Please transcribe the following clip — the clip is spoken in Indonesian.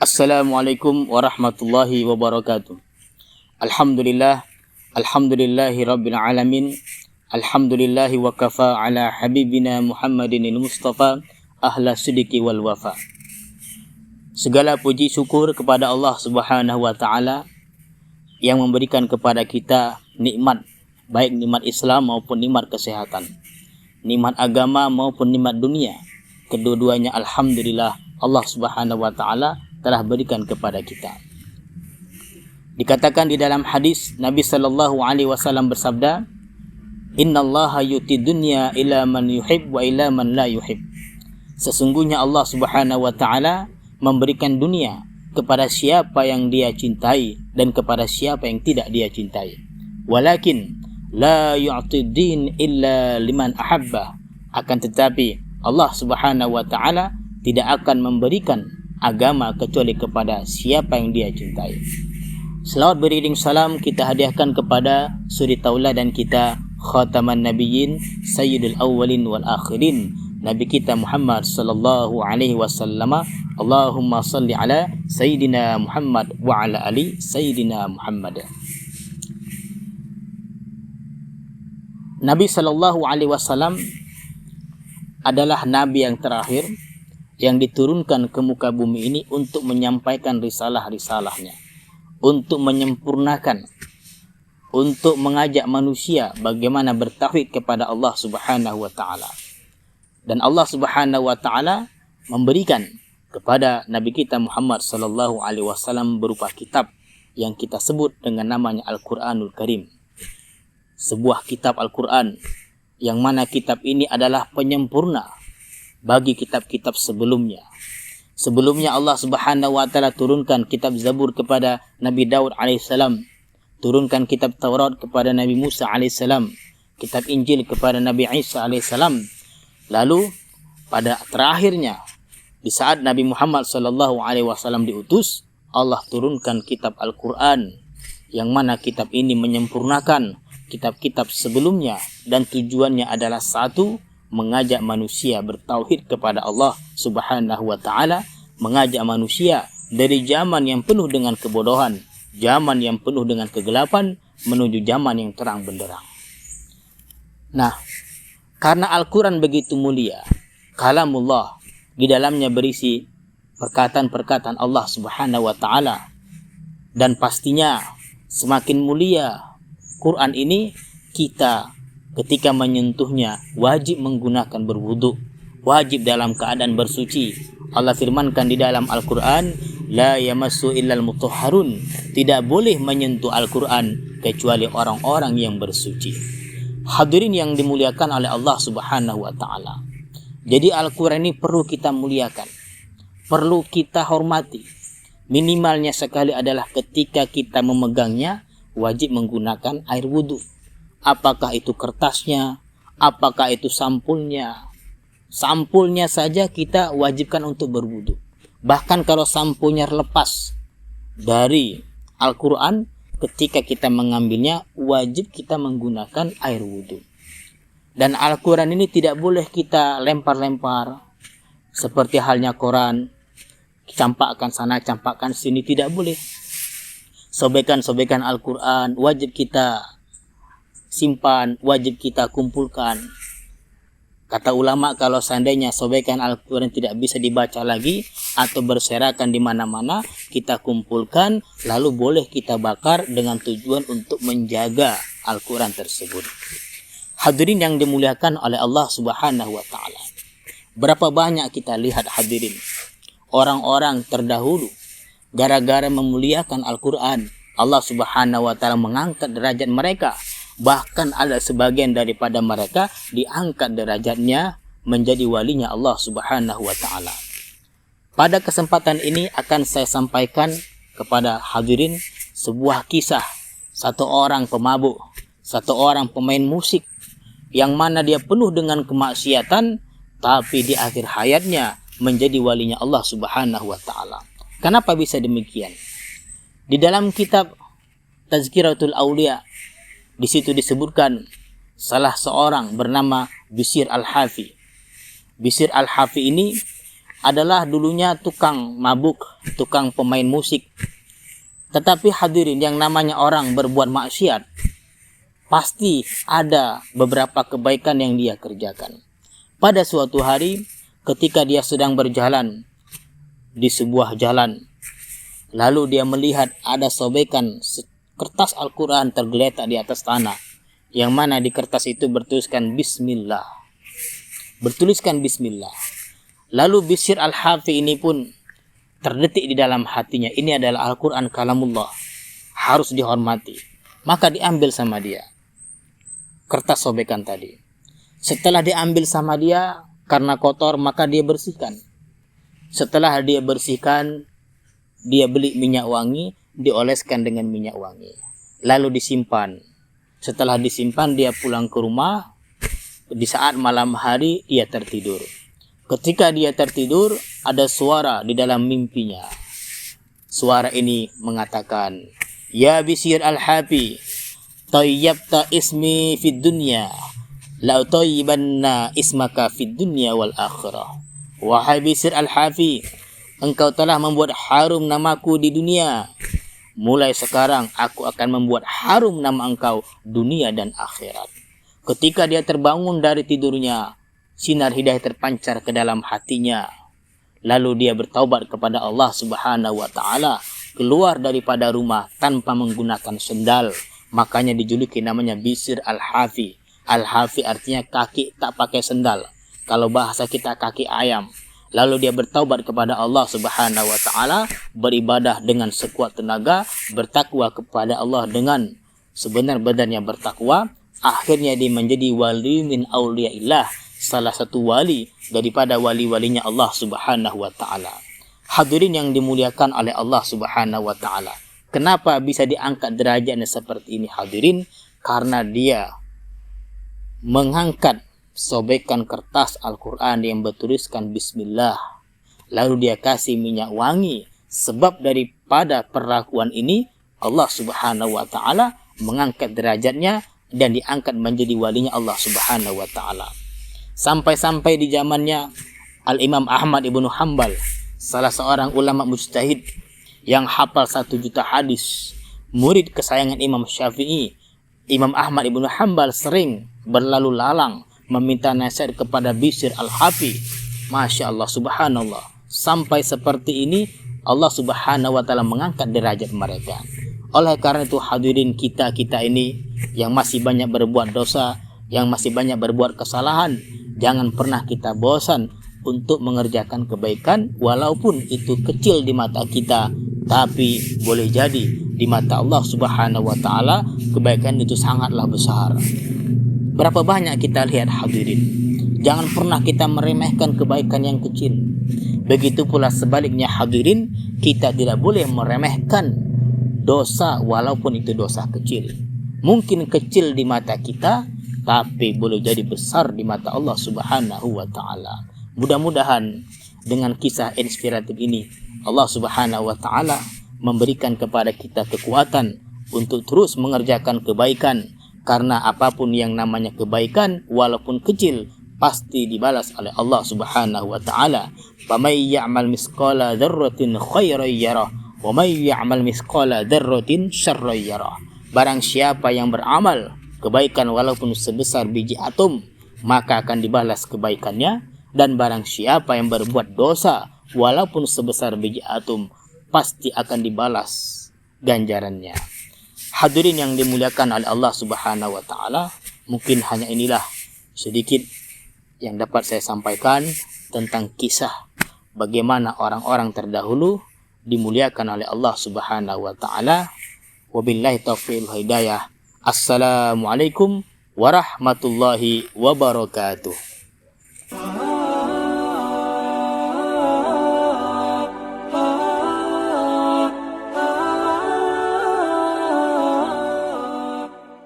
Assalamualaikum warahmatullahi wabarakatuh. Alhamdulillah, alhamdulillahi rabbil alamin. Alhamdulillahi wa kafa ala habibina Muhammadinil Mustafa ahla sidiki wal wafa. Segala puji syukur kepada Allah Subhanahu wa taala yang memberikan kepada kita nikmat, baik nikmat Islam maupun nikmat kesehatan, nikmat agama maupun nikmat dunia. Kedua-duanya alhamdulillah Allah Subhanahu wa taala telah berikan kepada kita. Dikatakan di dalam hadis Nabi sallallahu alaihi wasallam bersabda, "Innallaha yuti dunya ila man yuhib wa ila man la yuhib." Sesungguhnya Allah Subhanahu wa taala memberikan dunia kepada siapa yang dia cintai dan kepada siapa yang tidak dia cintai. Walakin la yu'ti din illa liman ahabba. Akan tetapi Allah Subhanahu wa taala tidak akan memberikan agama kecuali kepada siapa yang dia cintai. Selawat beriring salam kita hadiahkan kepada suri tauladan kita, khataman nabiyyin, sayyidul awwalin wal akhirin, Nabi kita Muhammad sallallahu alaihi wasallam. Allahumma salli ala sayyidina Muhammad wa ala ali sayyidina Muhammad. Nabi sallallahu alaihi wasallam adalah nabi yang terakhir yang diturunkan ke muka bumi ini untuk menyampaikan risalah-risalahnya, untuk menyempurnakan, untuk mengajak manusia bagaimana bertauhid kepada Allah Subhanahu wa taala. Dan Allah Subhanahu wa taala memberikan kepada Nabi kita Muhammad sallallahu alaihi wasallam berupa kitab yang kita sebut dengan namanya Al-Qur'anul Karim. Sebuah kitab Al-Qur'an yang mana kitab ini adalah penyempurna bagi kitab-kitab sebelumnya. Sebelumnya Allah Subhanahu wa taala turunkan kitab Zabur kepada Nabi Daud alaihissalam, turunkan kitab Taurat kepada Nabi Musa alaihissalam, kitab Injil kepada Nabi Isa alaihissalam. Lalu pada terakhirnya di saat Nabi Muhammad sallallahu alaihi wasallam diutus, Allah turunkan kitab Al-Qur'an yang mana kitab ini menyempurnakan kitab-kitab sebelumnya dan tujuannya adalah satu, mengajak manusia bertauhid kepada Allah Subhanahu wa taala, mengajak manusia dari zaman yang penuh dengan kebodohan, zaman yang penuh dengan kegelapan menuju zaman yang terang benderang. Nah, karena Al-Qur'an begitu mulia, kalamullah, di dalamnya berisi perkataan-perkataan Allah Subhanahu wa taala, dan pastinya semakin mulia Quran ini, kita ketika menyentuhnya wajib menggunakan berwudu, wajib dalam keadaan bersuci. Allah firmankan di dalam Al-Qur'an, la yamassu illal mutahharun, tidak boleh menyentuh Al-Qur'an kecuali orang-orang yang bersuci. Hadirin yang dimuliakan oleh Allah Subhanahu wa taala. Jadi Al-Qur'an ini perlu kita muliakan, perlu kita hormati. Minimalnya sekali adalah ketika kita memegangnya wajib menggunakan air wudu. Apakah itu kertasnya, apakah itu sampulnya. Sampulnya saja kita wajibkan untuk berwudu. Bahkan kalau sampulnya lepas dari Al-Quran, ketika kita mengambilnya wajib kita menggunakan air wudu. Dan Al-Quran ini tidak boleh kita lempar-lempar seperti halnya koran, campakkan sana, campakkan sini, tidak boleh. Sobekan-sobekan Al-Quran wajib kita simpan, wajib kita kumpulkan. Kata ulama, kalau seandainya sobekan Al-Quran tidak bisa dibaca lagi atau berserakan di mana-mana, kita kumpulkan lalu boleh kita bakar dengan tujuan untuk menjaga Al-Quran tersebut. Hadirin yang dimuliakan oleh Allah Subhanahu wa taala. Berapa banyak kita lihat hadirin, orang-orang terdahulu gara-gara memuliakan Al-Quran, Allah Subhanahu wa taala mengangkat derajat mereka. Bahkan ada sebagian daripada mereka diangkat derajatnya menjadi walinya Allah Subhanahu wa taala. Pada kesempatan ini akan saya sampaikan kepada hadirin sebuah kisah satu orang pemabuk, satu orang pemain musik yang mana dia penuh dengan kemaksiatan, tapi di akhir hayatnya menjadi walinya Allah Subhanahu wa taala. Kenapa bisa demikian? Di dalam kitab Tazkiratul Aulia, di situ disebutkan salah seorang bernama Bishr Al-Hafi. Bishr Al-Hafi ini adalah dulunya tukang mabuk, tukang pemain musik. Tetapi hadirin, yang namanya orang berbuat maksiat, pasti ada beberapa kebaikan yang dia kerjakan. Pada suatu hari ketika dia sedang berjalan di sebuah jalan, lalu dia melihat ada sobekan kertas Al-Quran tergeletak di atas tanah, yang mana di kertas itu bertuliskan Bismillah. Lalu Bishr Al-Hafi ini pun terdetik di dalam hatinya, ini adalah Al-Quran kalamullah, harus dihormati. Maka diambil sama dia kertas sobekan tadi. Setelah diambil sama dia, karena kotor, maka dia bersihkan. Setelah dia bersihkan, dia beli minyak wangi, dioleskan dengan minyak wangi, lalu disimpan. Setelah disimpan, dia pulang ke rumah. Di saat malam hari dia tertidur. Ketika dia tertidur, ada suara di dalam mimpinya. Suara ini mengatakan, "Ya Bishr Al-Hafi, tayyabta ismi fid dunya, la tayyibanna ismaka fid dunya wal akhirah." Wahai Bishr Al-Hafi, engkau telah membuat harum namaku di dunia. Mulai sekarang aku akan membuat harum nama engkau dunia dan akhirat. Ketika dia terbangun dari tidurnya, sinar hidayah terpancar ke dalam hatinya. Lalu dia bertaubat kepada Allah Subhanahu wa taala, keluar daripada rumah tanpa menggunakan sendal. Makanya dijuluki namanya Bishr Al-Hafi. Al-Hafi artinya kaki tak pakai sendal. Kalau bahasa kita kaki ayam. Lalu dia bertaubat kepada Allah Subhanahu wa taala, beribadah dengan sekuat tenaga, bertakwa kepada Allah dengan sebenar-benarnya bertakwa. Akhirnya dia menjadi wali min auliyaillah, salah satu wali daripada wali-walinya Allah Subhanahu wa taala. Hadirin yang dimuliakan oleh Allah Subhanahu wa taala. Kenapa bisa diangkat derajatnya seperti ini hadirin? Karena dia mengangkat sobekan kertas Al-Quran yang bertuliskan Bismillah, lalu dia kasih minyak wangi. Sebab daripada perlakuan ini, Allah Subhanahu wa taala mengangkat derajatnya dan diangkat menjadi walinya Allah Subhanahu wa taala. Sampai-sampai di zamannya Al-Imam Ahmad ibnu Hanbal, salah seorang ulama mujtahid yang hafal 1 juta hadis, murid kesayangan Imam Syafi'i, Imam Ahmad ibnu Hanbal sering berlalu lalang meminta nasihat kepada Bishr Al-Hafi. Masya Allah, subhanallah. Sampai seperti ini Allah Subhanahu wa taala mengangkat derajat mereka. Oleh karena itu hadirin, kita ini yang masih banyak berbuat dosa, yang masih banyak berbuat kesalahan, jangan pernah kita bosan untuk mengerjakan kebaikan, walaupun itu kecil di mata kita, tapi boleh jadi di mata Allah Subhanahu wa taala kebaikan itu sangatlah besar. Berapa banyak kita lihat hadirin, jangan pernah kita meremehkan kebaikan yang kecil. Begitu pula sebaliknya hadirin, kita tidak boleh meremehkan dosa walaupun itu dosa kecil. Mungkin kecil di mata kita, tapi boleh jadi besar di mata Allah Subhanahu wa taala. Mudah-mudahan dengan kisah inspiratif ini Allah Subhanahu wa taala memberikan kepada kita kekuatan untuk terus mengerjakan kebaikan, karena apapun yang namanya kebaikan walaupun kecil pasti dibalas oleh Allah Subhanahu wa taala. Faman ya'mal misqala dzarratin khairan yarah wa may ya'mal misqala dzarratin syarran yarah. Barang siapa yang beramal kebaikan walaupun sebesar biji atom, maka akan dibalas kebaikannya, dan barang siapa yang berbuat dosa walaupun sebesar biji atom, pasti akan dibalas ganjarannya. Hadirin yang dimuliakan oleh Allah Subhanahu wa taala, mungkin hanya inilah sedikit yang dapat saya sampaikan tentang kisah bagaimana orang-orang terdahulu dimuliakan oleh Allah Subhanahu wa taala. Wabillahi taufiq wal hidayah. Assalamualaikum warahmatullahi wabarakatuh.